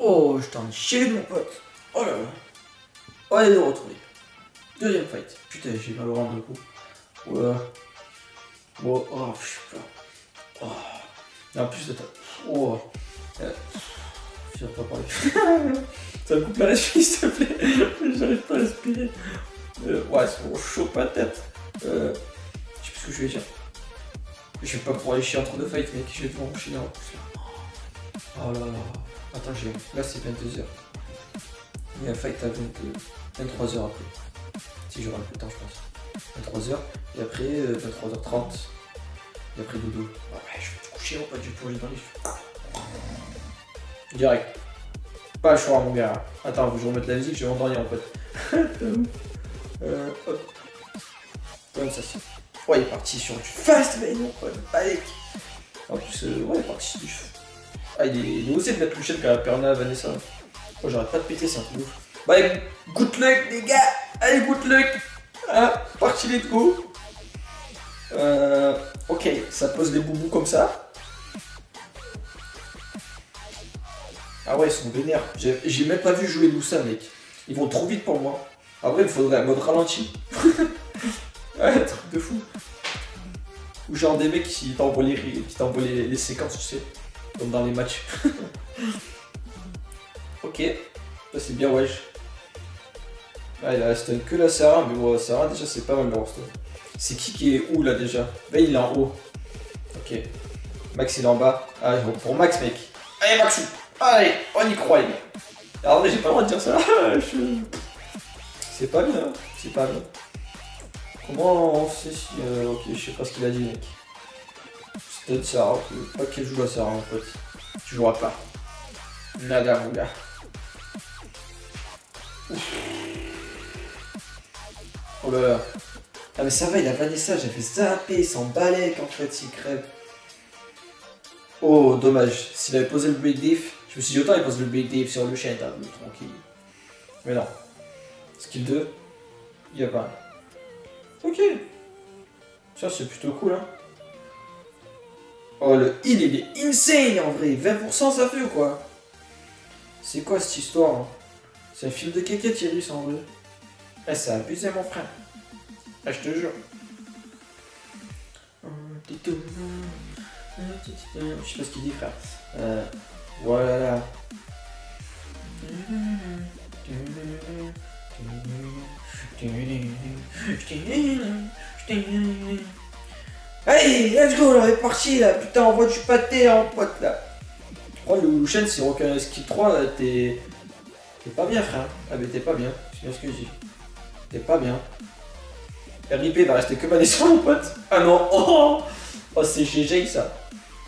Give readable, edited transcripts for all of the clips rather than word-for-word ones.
Oh, je t'en ai chié mon pote. Oh là là. Oh, elle est de retour. Deuxième fight. Putain, j'ai mal au ventre de coup. Ouais. Oh, oh, je sais pas. Oh. Et en plus, attends. Oh. Je vais pas parler. Ça me coupe la respiration, s'il te plaît. J'arrive pas à respirer. Ouais, c'est bon, chaud patate. Je sais plus ce que je vais dire. Je vais pas pouvoir aller chier entre deux fights, mec. Je vais devoir enchaîner en plus. Oh là là. Attends, là c'est 22h. Il y a un fight à 23h après. Si j'aurai un peu de temps, je pense. 23h. Et après 23h30. Et après dodo. Ah ouais, je vais te coucher, mon pote, je vais plonger dans les cheveux. Direct. Pas le choix, mon gars. Attends, faut que je remette la musique, je vais m'endormir, mon pote. Hop. Comme ça, c'est. Ouais, il est parti sur du fast, mais mon pote. Allez. En plus, ouais, il est parti sur du. Ah, il est osé de mettre le chef à Perna, Vanessa. Oh, j'arrête pas de péter, c'est un truc de ouf. Bah, good luck, les gars. Allez, good luck. Ah, parti, let's go. Ok, ça pose des boubous comme ça. Ah ouais, ils sont vénères. J'ai même pas vu jouer Loussa, mec. Ils vont trop vite pour moi. Après, il faudrait un mode ralenti. Ouais, truc de fou. Ou genre des mecs qui t'envoient les séquences, tu sais. Comme dans les matchs. Ok. Ça, c'est bien wesh. Ah, il a stun que la Sarah, mais bon, Sarah, déjà, c'est pas mal le stun. C'est qui est où, là, déjà? Bah, il est en haut. Ok. Max, il est en bas. Ah, pour Max, mec. Allez, Max. Allez, on y croit, les gars. Alors, j'ai pas le droit de dire ça. C'est pas bien, c'est pas bien. Comment on sait si... ok, je sais pas ce qu'il a dit, mec. C'est peut-être Sarah. Ok, je joue à Sarah, mon pote. Tu joueras pas. Nada, mon gars. Ouf. Oh là là. Ah mais ça va, il a Vanessa, j'ai fait zapper, il s'en balèque en fait, s'il crève. Oh, dommage. S'il avait posé le break diff, je me suis dit autant il pose le break diff sur le chien, tranquille. Mais non. Skill 2, il y a pas. Ok. Ça c'est plutôt cool, hein. Oh, le heal il est insane en vrai. 20% ça fait ou quoi? C'est quoi cette histoire, hein? C'est un film de caca Thierry, ça en vrai. Eh, ça a abusé mon frère. Ah, je te jure. Je sais pas ce qu'il dit, frère. Voilà là. Allez, let's go, on est parti là. Putain, on voit du pâté en pote là. Oh, le Shen, c'est Rocket Skill 3, t'es pas bien, frère. Ah, mais t'es pas bien. C'est bien ce que je dis. T'es pas bien. RIP va rester que Vanessa, mon pote. Ah non, oh, oh c'est GG ça.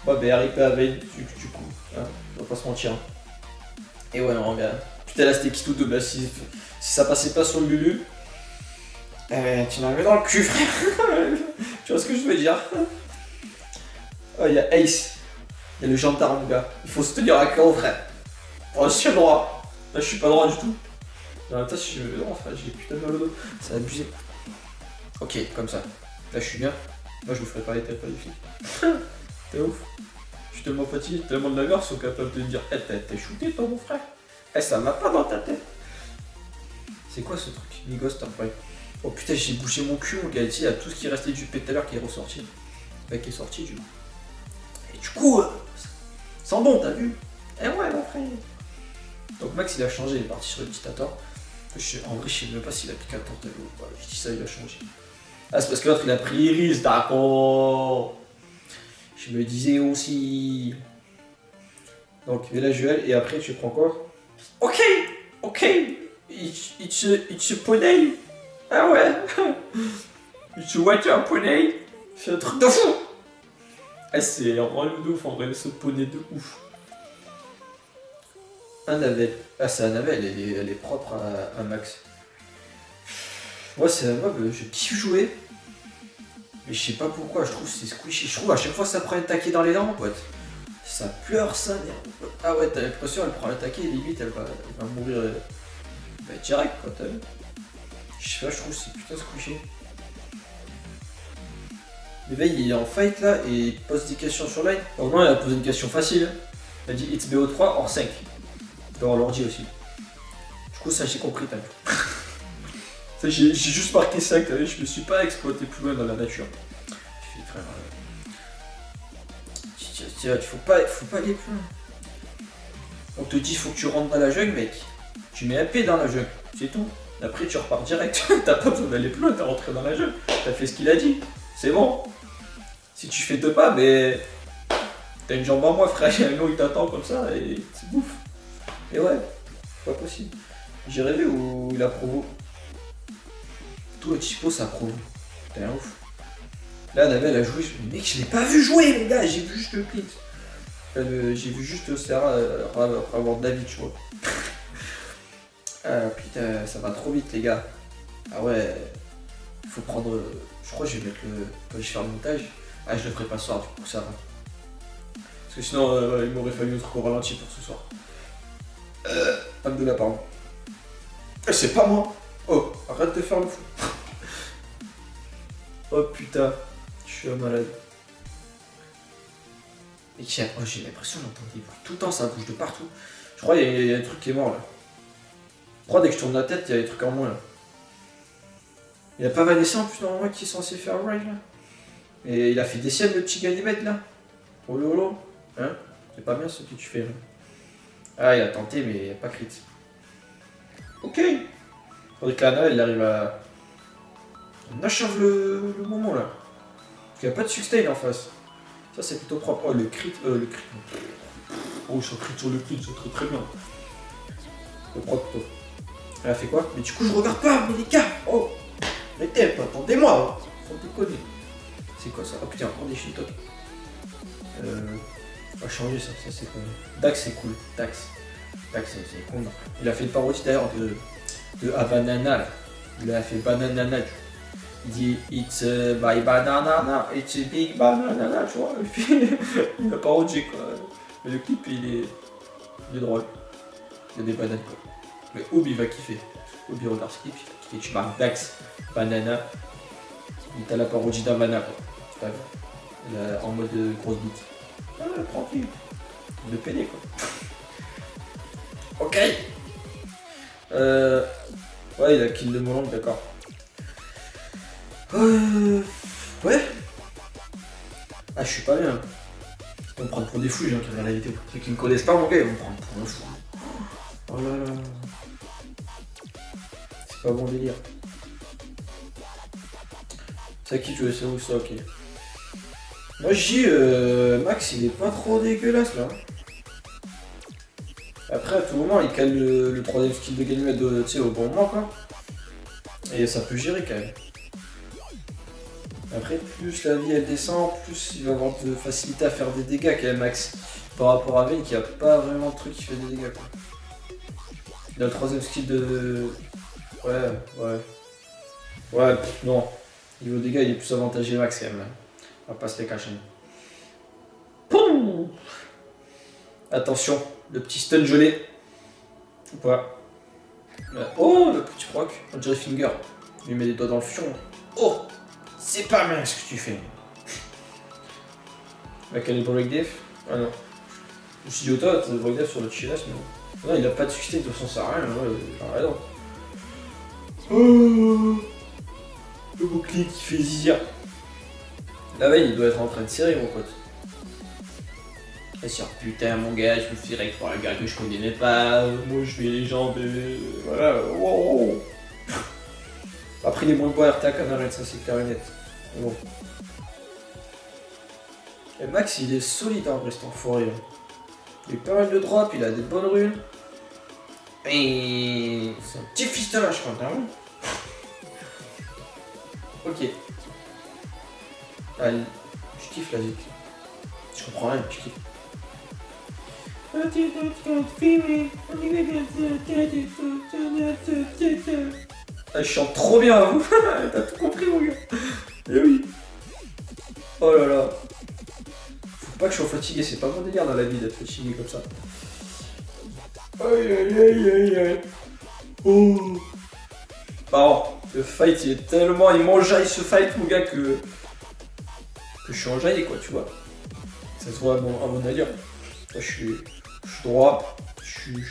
Ouais, bah RIP à Vayne, du coup. Hein, on va pas se mentir. Et ouais, non, gars. Putain, là c'était Kitou 2. Bah, si ça passait pas sur le Lulu, tu m'as mis dans le cul, frère. Tu vois ce que je veux dire? Oh, il y a Ace. Il y a le gendarme, mon gars. Il faut se tenir à cœur, frère. Oh, je suis droit. Là, je suis pas droit du tout. En même temps, je suis droit, frère. J'ai putain de mal au dos. Ça a abusé. Ok, comme ça. Là, je suis bien. Moi, je vous ferai pas les têtes, pas les filles. T'es ouf. Je suis tellement fatigué, tellement de la garde, ils sont capables de me dire t'es shooté, toi, mon frère. Ça va pas dans ta tête. C'est quoi ce truc? Migos, t'as pas. Oh putain, j'ai bouché mon cul, mon gars. Il y a tout ce qui restait du P tout à l'heure qui est ressorti. Qui est sorti, du coup. Et du coup, sans bon, t'as vu? Eh ouais, mon frère. Donc, Max, il a changé, il est parti sur le dictateur. En vrai, je sais même pas s'il a piqué à porte ou pas. Je dis ça, il a changé. Ah, c'est parce que l'autre il a pris Iris, d'accord. Je me disais aussi. Donc, Villa Joël, et après tu prends quoi? Ok, ok. It's a poney. Ah ouais. It's a water poney. C'est un truc de fou. Ah, c'est un relou de ouf en vrai, ce poney de ouf. Annabelle. Ah, c'est Annabelle, elle est propre à Max. Moi, c'est un mob, je kiffe jouer. Mais je sais pas pourquoi, je trouve que c'est squishy. Je trouve à chaque fois ça prend un taquet dans les dents, pote. Ça pleure, ça, merde. Ah ouais, t'as l'impression, elle prend un taquet, limite, elle va mourir direct, quoi, t'as vu. Je sais pas, je trouve que c'est putain squishy. L'éveil, il est en fight là, et il pose des questions sur line. Au moins, elle a posé une question facile. Elle dit It's BO3 hors 5. Dans l'ordi aussi. Du coup, ça, j'ai compris, t'as vu. Ça, j'ai juste marqué ça, t'as vu, je me suis pas exploité plus loin dans la nature. Je fais frère. Il faut pas aller plus loin. On te dit, faut que tu rentres dans la jungle, mec. Tu mets un pied dans la jungle, c'est tout. Après, tu repars direct. T'as pas besoin d'aller plus loin, t'es rentré dans la jungle. T'as fait ce qu'il a dit. C'est bon. Si tu fais 2 pas, mais. T'as une jambe en moins, frère. Il y a un loup, il t'attend comme ça et c'est bouffe. Et ouais, c'est pas possible. J'ai rêvé où il a provo. Tout le typo, ça provo. T'es un ouf. Là, Navel a joué. Mec, je l'ai pas vu jouer, mon gars. J'ai vu juste le clip. J'ai vu juste Serra avoir David, tu vois. Ah putain, ça va trop vite, les gars. Ah ouais, faut prendre. Je crois que je vais mettre le. Quand je vais faire le montage. Ah, je le ferai pas ce soir, du coup, ça va. Parce que sinon, il m'aurait fallu un truc au ralenti pour ce soir. Abdullah, pardon. C'est pas moi. Oh, arrête de faire le fou. Oh putain, je suis un malade. Et oh, j'ai l'impression d'entendre des bruits. Tout le temps, ça bouge de partout. Je crois qu'il y a un truc qui est mort là. Je crois dès que je tourne la tête, il y a des trucs en moins là. Il a pas Vanessa en plus normalement qui est censé faire un ride là. Et il a fait des siennes le petit Ganymède là. Oh lolo. Hein? C'est pas bien ce que tu fais là. Ah, il a tenté mais il n'y a pas crit. Ok. Faudrait que Lana elle arrive à. On achève le moment là. Parce qu'il n'y a pas de sustain en face. Ça c'est plutôt propre. Oh le crit. Oh ça crit sur le crit, c'est très très bien. Le propre plutôt. Elle a fait quoi? Mais du coup je regarde pas, mais les gars. Oh. Arrêtez, attendez-moi. Sans déconner. C'est quoi ça? Oh putain, encore des shit-top. On va changer ça, c'est cool. Dax c'est cool. Dax c'est cool. Il a fait une parodie d'ailleurs de Abanana là. Il a fait Bananana. Il dit It's by banana, it's a big banana, tu vois. Et puis il a parodié quoi. Mais le clip il est drôle. Il y a des bananes quoi. Mais Obi va kiffer. Obi regarde ce clip, et tu marques Dax, Banana. Et t'as la parodie d'Avana quoi. C'est pas grave. En mode grosse bite. Ah, tranquille. De PD quoi. Ok. Ouais, il a kill de Molang, d'accord. Ouais. Ah, je suis pas bien. Ils vont me prendre pour des fous, les gens qui regardent la vidéo. Ceux qui me connaissent pas, mon gars, ils vont me prendre pour un fou. Oh là là. C'est pas bon délire. C'est à qui tu veux, c'est où ça, ok. Moi je dis, Max il est pas trop dégueulasse là. Après à tout moment il cale le 3ème skill de Ganymède au bon moment quoi. Et ça peut gérer quand même. Après plus la vie elle descend, plus il va avoir de facilité à faire des dégâts quand même Max. Par rapport à Vayne qui a pas vraiment de truc qui fait des dégâts quoi. Il a le 3ème skill de. Ouais, non. Niveau dégâts il est plus avantagé Max quand même là. On va pas se les cacher. Poum. Attention, le petit stun gelé. Ou pas. Oh, le petit proc. On dirait Finger. Il lui met les doigts dans le fion. Oh, c'est pas mal ce que tu fais. Bah, quel est le break def? Ah non. Je me suis dit, t'as le break def sur le Chilas, mais non, il a pas de sustain, de toute façon, ça sert à rien. Ouais, non. Oh, le bouclier qui fait zizia. La veille, il doit être en train de serrer, mon pote. Et sur putain, mon gars, je me suis direct par un gars que je connais même pas. Moi, je fais les jambes. Voilà. Wow. Après, il est moins beau à RTA qu'un arrête, ça c'est clair et net. Mais bon. Et Max, il est solide en vrai, cet enfoiré. Il a pas mal de drop, il a des bonnes runes. Et c'est un petit fiston là, je crois, t'as vu? Ok. Allez, je kiffe la zik. Je comprends rien, je kiffe. Ah, je chante trop bien, hein. T'as tout compris, mon gars. Eh oui. Oh là là. Faut pas que je sois fatigué, c'est pas mon délire dans la vie d'être fatigué comme ça. Aïe aïe aïe aïe aïe. Oh. Par le fight il est tellement. Il m'enjaille ce fight, mon gars, que je suis enjaillé, quoi, tu vois. Ça se voit à mon allure. Là, je suis droit, je suis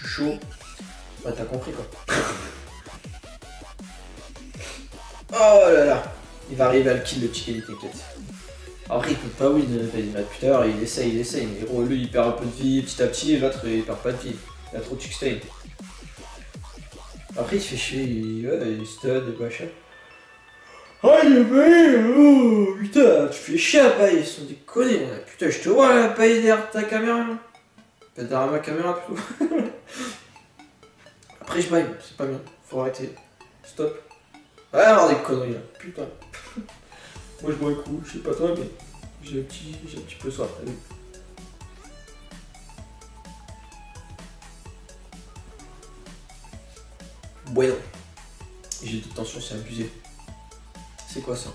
chaud. Bah t'as compris quoi. Oh là là. Il va arriver à le kill le petit Kelly, t'inquiète. Après il peut pas win, putain, il essaye, mais gros lui il perd un peu de vie petit à petit et l'autre il perd pas de vie. Il a trop de sustain. Après il se fait chier, il stud et machin. Oh il est oh putain, tu fais chier à paille, ils sont déconnés. Putain je te vois la paille derrière ta caméra là. Derrière ma caméra plutôt. Après je baille, c'est pas bien, faut arrêter. Stop. Ouais alors des conneries là, putain. Moi je bois un coup, je sais pas toi mais j'ai un petit peu soif, t'as vu. Bueno. J'ai de tension, c'est abusé. C'est quoi ça?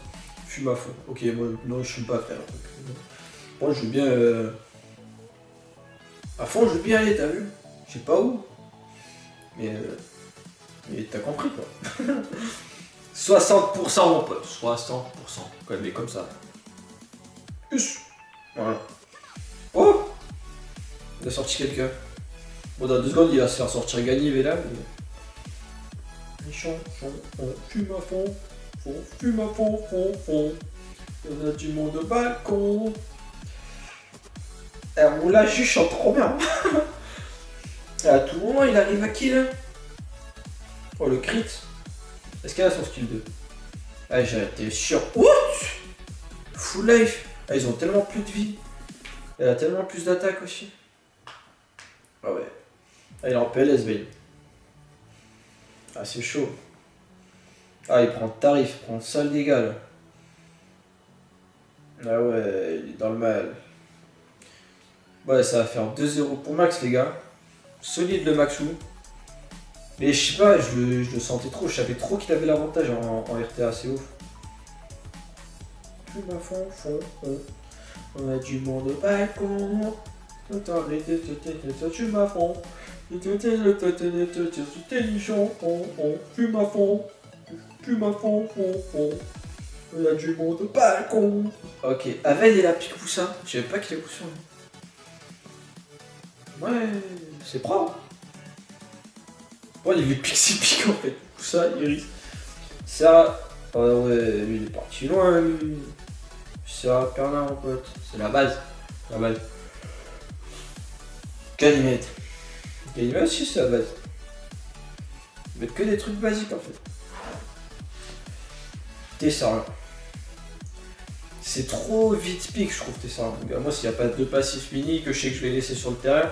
Fume à fond. Ok, moi non je fume pas frère. Moi je veux bien... À fond je veux bien aller, t'as vu? Je sais pas où. Mais t'as compris quoi. 60% mon pote. 60%. Mais comme ça. Voilà. Oh! Il a sorti quelqu'un. Bon dans 2 secondes il va se faire sortir gagner Vela mais... Les chansons, on fume à fond. Fume à fond. Il y en a du monde au balcon. On l'a juste chante trop bien. À tout moment il arrive à kill. Oh le crit. Est-ce qu'elle a son skill 2? Ah j'ai été sûr. What? Full life. Ah ils ont tellement plus de vie. Elle a tellement plus d'attaque aussi. Ah ouais. Ah il est en PLS Vayne. Ah c'est chaud. Ah il prend tarif, il prend sale dégâts là. Ah ouais, il est dans le mal. Ouais ça va faire 2-0 pour Max les gars. Solide le Maxou. Mais je sais pas, je le sentais trop, je savais trop qu'il avait l'avantage en RTA, c'est ouf. Fume à fond. On a du monde au balcon. Tu m'as fond. T'es nichon. Fume à fond. On a du monde au balcon. Ok, Avel et la pique poussin. Je savais pas qu'il avait poussin. Ouais, c'est propre. Bon, il est pixie pique en fait. Poussin, Iris. Ça. Ah ouais, lui il est parti loin. Ça, Perlin mon pote. C'est la base. Ganymède. Ganymède aussi c'est la base. Ils mettent que des trucs basiques en fait. Tessar. C'est trop vite pique je trouve Tessar mon gars. Moi s'il n'y a pas de passif mini que je sais que je vais laisser sur le terrain,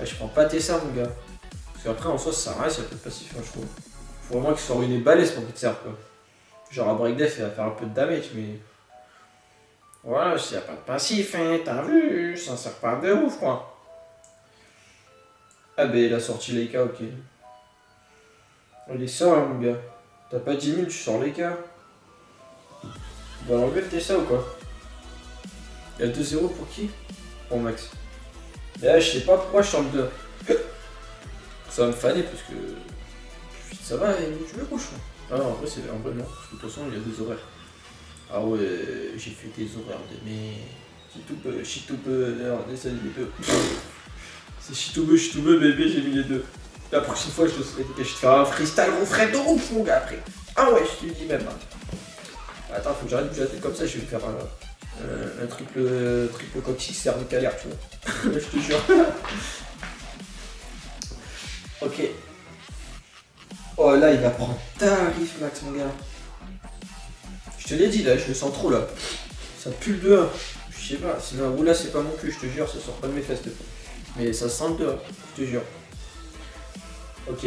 je prends pas Tessar mon gars. Parce qu'après en soi ça sert à rien s'il n'y a pas de passif je trouve. Faut vraiment qu'il soit ruiné balèze pour qu'il te serve quoi. Genre à break def il va faire un peu de damage mais... Voilà, s'il n'y a pas de passif, hein, t'as vu, ça sert pas de ouf quoi. Ah ben il a sorti Leica, ok. Il est sort mon gars. T'as pas 10 000, tu sors Leica. On va enlever le Tessa ou quoi? Il y a 2-0 pour qui? Pour Max. Et là je sais pas pourquoi je sors le 2. Ça va me faner parce que... Ça va, tu me couches. Ah non, en vrai c'est un vrai non, parce que de toute façon il y a 2 horaires. Ah ouais, j'ai fait des horaires de mes... Chitoube, c'est chitoube, bébé, j'ai mis les 2. La prochaine fois, je te ferai un freestyle refrain de ouf, mon gars, après. Ah ouais, je te le dis même. Attends, faut que j'arrête de bouger la tête comme ça, je vais faire un triple coxis cervicalaire, tu vois. Je te jure. Ok. Oh là, il va prendre tarif, Max, mon gars. Je te l'ai dit là, je le sens trop là. Ça pue le 2-1. Je sais pas, sinon là c'est pas mon cul, je te jure, ça sort pas de mes fesses. Mais ça sent le 2-1, je te jure. Ok.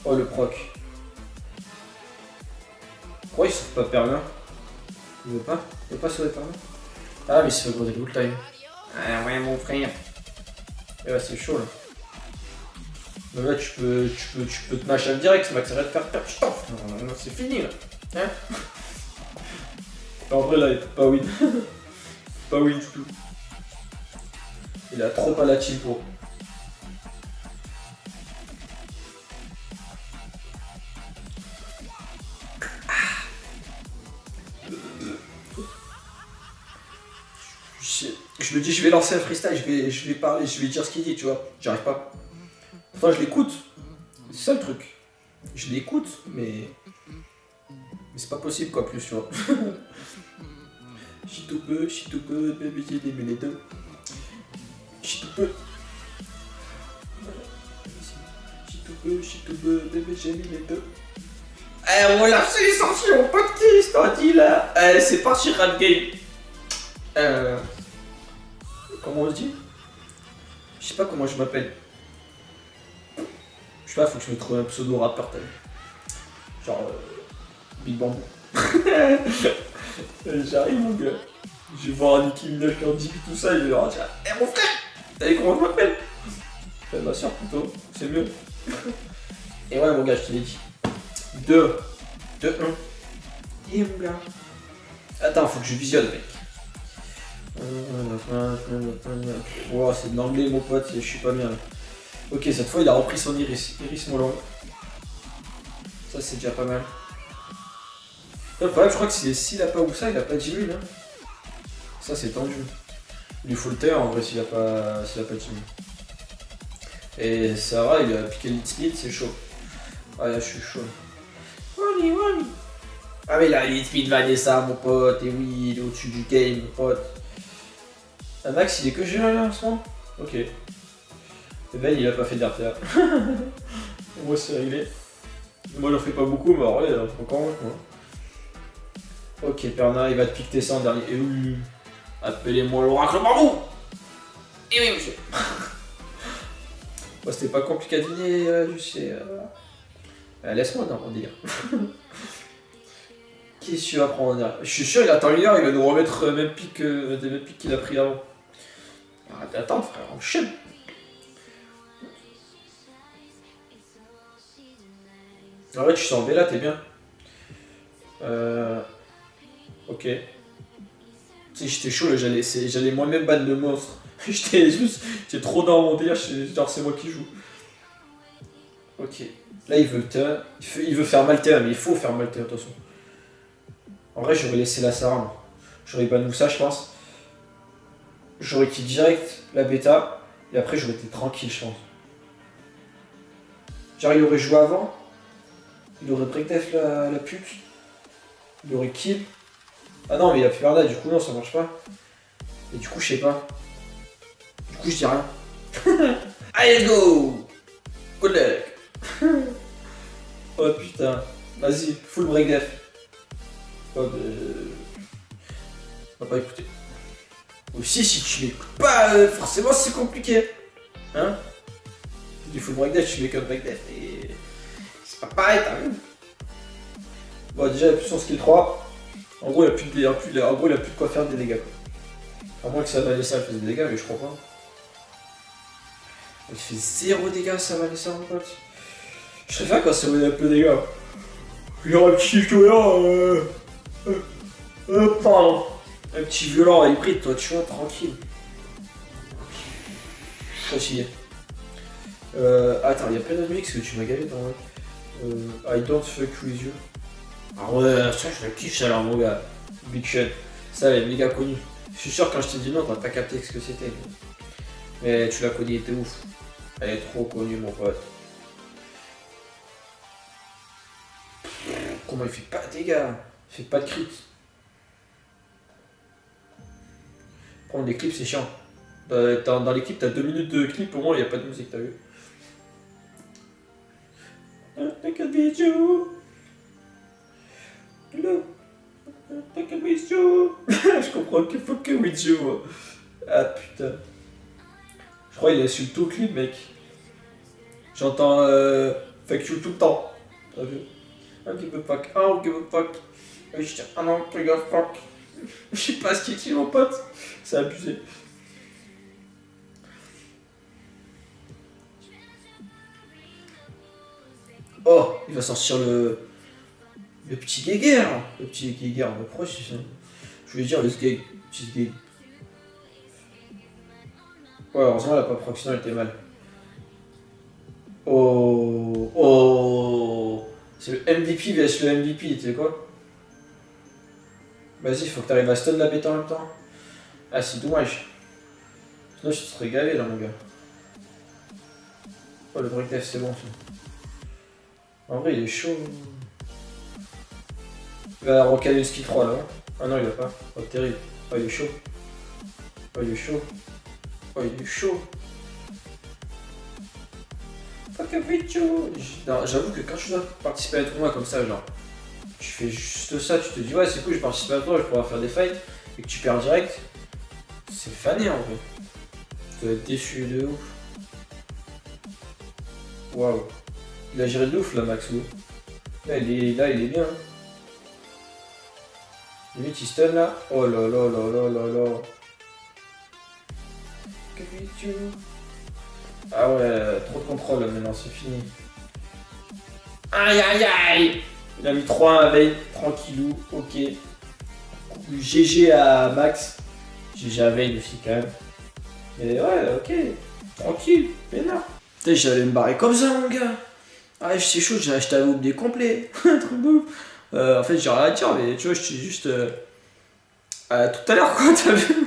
Oh le proc. Pourquoi il sauve pas Perlin? Il veut pas? Il veut pas sauver Perlin? Ah mais il se fait gros des full time. Ah ouais mon frère. Et ouais c'est chaud là. Mais là tu peux te mâcher direct, ça va te faire perdre du temps. C'est fini là. Hein? En vrai là il peut pas win. Pas win du tout. Il a trop à la team pour. Je me dis dis je vais lancer un freestyle, je vais parler, je vais dire ce qu'il dit, tu vois. J'y arrive pas. Pourtant je l'écoute. C'est ça le truc. Je l'écoute, mais c'est pas possible quoi plus, tu vois. Chitoupe, bébé j'ai des les deux. Chitoupe, bébé j'ai mis les deux. Eh, on l'a c'est sorti mon podcast, t'as dit là. Eh, c'est parti rap game. Comment on se dit? Je sais pas comment je m'appelle. Je sais pas, faut que je me trouve un pseudo rappeur, t'as vu. Genre Big Bamboo. J'arrive mon gars. Je vais voir Nicki Minaj quand dit tout ça, il va dire eh mon frère, t'as vu comment je m'appelle? Ma soeur plutôt, c'est mieux. Et ouais mon gars, je te l'ai dit. 2, 1. Et mon gars. Attends, faut que je visionne mec. Wow, c'est de l'anglais mon pote, je suis pas bien là. Ok, cette fois il a repris son iris Molang. Ça c'est déjà pas mal. Le problème, je crois que s'il a pas ou ça, il a pas 10 000. Hein. Ça c'est tendu. Il lui faut le terre en vrai s'il a pas 10 000. Et Sarah, il a piqué le speed, c'est chaud. Ah là, je suis chaud. Wally. Ah mais là, le speed Vanessa, mon pote. Et oui, il est au-dessus du game, mon pote. Ah, Max, il est que général là en ce moment. Ok. Et Ben, il a pas fait d'RTA. Moi, c'est réglé. Moi, j'en fais pas beaucoup, mais en vrai, encore moins. Ok, Perna, il va te piquer ça en dernier. Et oui. Appelez-moi l'oracle bambou. Et oui, monsieur. Bon, c'était pas compliqué à deviner, je sais. Laisse-moi dans mon délire. Qu'est-ce que tu vas prendre en dernier? Je suis sûr, il attend une heure, il va nous remettre le même pic qu'il a pris avant. Arrête d'attendre, frère, on chaîne. En vrai, tu sens Bella, t'es bien. Ok. Tu sais, j'étais chaud, j'allais moi-même ban de monstre. J'étais trop dans mon délire, genre c'est moi qui joue. Ok. Là, il veut faire Malter, mais il faut faire Malter, attention. En vrai, j'aurais laissé la Sarah. J'aurais ban ça, je pense. J'aurais kill direct la bêta, et après, j'aurais été tranquille, je pense. Genre, il aurait joué avant, il aurait breakdef la pute, il aurait kill. Ah non, mais il a plus Verda, du coup, non, ça marche pas. Et du coup, je sais pas. Du coup, je dis rien. Allez, let's go! Good luck! Oh putain. Vas-y, full breakdef. Oh, on va pas écouter. Aussi, si tu m'écoutes pas, forcément, c'est compliqué. Hein? Du full breakdef, tu mets qu'un breakdef. Et c'est pas pareil, t'as vu? Bon, déjà, il a plus son skill 3. En gros, il a plus de quoi faire des dégâts. Quoi. À moins que ça Vanessa fasse des dégâts, mais je crois pas. Il fait 0 dégâts, ça Vanessa, mon pote. Je serais fait quand ça faisait un peu de dégâts. Il y aura un petit violent, pardon. Un petit violent hybride, toi, tu vois, tranquille. Fatigué. Attends, il y a plein d'autres mix que tu m'as gavé dans I don't fuck with you. Ah ouais, ça je le kiffe ça là mon gars. Big Sean. Ça elle est méga connue. Je suis sûr quand je t'ai dit non, t'as pas capté ce que c'était. Mais tu l'as connue, elle était ouf. Elle est trop connue mon pote. Comment il fait pas de dégâts? Il fait pas de crit. Prendre des clips c'est chiant. Dans les clips t'as 2 minutes de clip, au moins il n'y a pas de musique, t'as vu? Take a video. Hello. Take a video. Je comprends que fuck with you. Ah putain. Je crois qu'il insulte tout le clip mec. J'entends fuck you tout le temps. T'as vu? I don't give a fuck. I don't give a fuck. I don't give a fuck. Je sais pas ce qu'il dit mon pote. C'est abusé. Oh, il va sortir le petit guéguerre. Le petit guéguerre, mais pourquoi c'est ça? Je voulais dire le skeg. Petit skeg. Ouais, heureusement, la pop proxinale était mal. Oh. C'est le MVP vs le MVP, tu sais quoi? Vas-y, faut que t'arrives à stun la bêta en même temps. Ah, c'est dommage. Sinon, je te serais gavé là, mon gars. Oh, le break death, c'est bon ça. En vrai, il est chaud. Il va recaler le ski 3 là. Ah non, il a pas. Oh, terrible. Oh, il est chaud. Oh, il est chaud. Oh, il est chaud. Fuck a bitcho. J'avoue que quand je dois participer à un tournoi comme ça, genre, tu fais juste ça, tu te dis ouais, c'est cool, je participe à un tournoi, je pourrais faire des fights, et que tu perds direct, c'est fané en vrai. Tu dois être déçu de ouf. Waouh. Il a géré de ouf là, Maxou. Là, il est bien. Limite, il stun là. Oh là là là là là là. Ah ouais, trop de contrôle là maintenant, c'est fini. Aïe aïe aïe. Il a mis 3 à Vayne, tranquillou, ok. GG à Max. GG à Vayne aussi quand même. Mais ouais, ok. Tranquille, mais non. Putain, j'allais me barrer comme ça mon gars. Ah, c'est chaud, j'ai acheté un loop des complets. Un truc de ouf. En fait, j'ai rien à dire, mais tu vois, je suis juste. Tout à l'heure quoi, t'as vu.